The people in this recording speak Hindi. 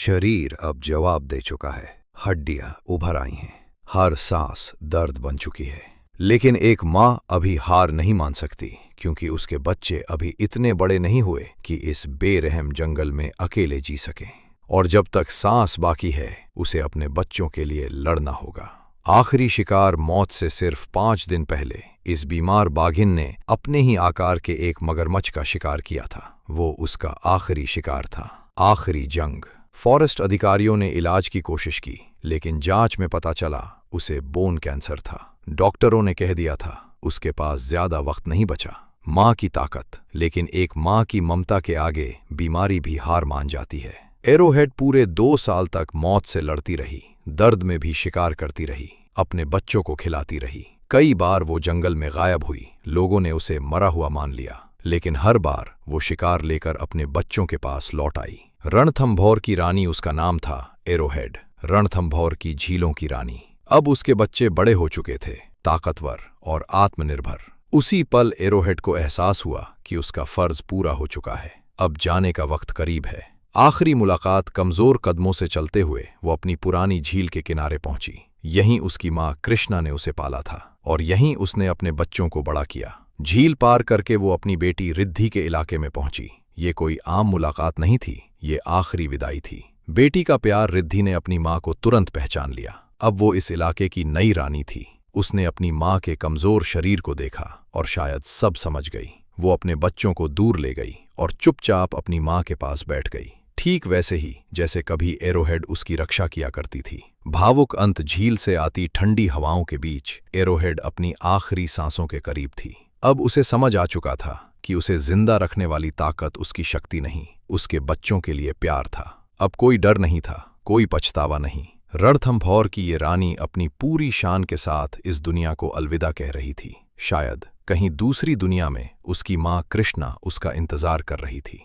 शरीर अब जवाब दे चुका है। हड्डियां उभर आई हैं, हर सांस दर्द बन चुकी है। लेकिन एक माँ अभी हार नहीं मान सकती, क्योंकि उसके बच्चे अभी इतने बड़े नहीं हुए कि इस बेरहम जंगल में अकेले जी सकें। और जब तक सांस बाकी है, उसे अपने बच्चों के लिए लड़ना होगा। आखिरी शिकार मौत से सिर्फ 5 दिन पहले इस बीमार बाघिन ने अपने ही आकार के एक मगरमच्छ का शिकार किया था। वो उसका आखिरी शिकार था, आखिरी जंग। फॉरेस्ट अधिकारियों ने इलाज की कोशिश की, लेकिन जांच में पता चला उसे बोन कैंसर था। डॉक्टरों ने कह दिया था उसके पास ज्यादा वक्त नहीं बचा। माँ की ताकत, लेकिन एक माँ की ममता के आगे बीमारी भी हार मान जाती है। एरोहेड पूरे 2 साल तक मौत से लड़ती रही, दर्द में भी शिकार करती रही, अपने बच्चों को खिलाती रही। कई बार वो जंगल में गायब हुई, लोगों ने उसे मरा हुआ मान लिया, लेकिन हर बार वो शिकार लेकर अपने बच्चों के पास लौट आई। रणथंभौर की रानी उसका नाम था, एरोहेड, रणथंभौर की झीलों की रानी। अब उसके बच्चे बड़े हो चुके थे, ताकतवर और आत्मनिर्भर। उसी पल एरोहेड को एहसास हुआ कि उसका फर्ज पूरा हो चुका है, अब जाने का वक्त करीब है। आखिरी मुलाकात कमजोर कदमों से चलते हुए वो अपनी पुरानी झील के किनारे पहुंची। यहीं उसकी माँ कृष्णा ने उसे पाला था, और यहीं उसने अपने बच्चों को बड़ा किया। झील पार करके वो अपनी बेटी रिद्धि के इलाके में पहुंची। ये कोई आम मुलाकात नहीं थी, ये आखिरी विदाई थी। बेटी का प्यार रिद्धि ने अपनी माँ को तुरंत पहचान लिया। अब वो इस इलाके की नई रानी थी। उसने अपनी माँ के कमजोर शरीर को देखा और शायद सब समझ गई। वो अपने बच्चों को दूर ले गई और चुपचाप अपनी माँ के पास बैठ गई, ठीक वैसे ही जैसे कभी एरोहेड उसकी रक्षा किया करती थी। भावुक अंत झील से आती ठंडी हवाओं के बीच एरोहेड अपनी आखिरी सांसों के करीब थी। अब उसे समझ आ चुका था कि उसे जिंदा रखने वाली ताकत उसकी शक्ति नहीं, उसके बच्चों के लिए प्यार था। अब कोई डर नहीं था, कोई पछतावा नहीं। रणथंभौर की ये रानी अपनी पूरी शान के साथ इस दुनिया को अलविदा कह रही थी। शायद कहीं दूसरी दुनिया में उसकी माँ कृष्णा उसका इंतजार कर रही थी।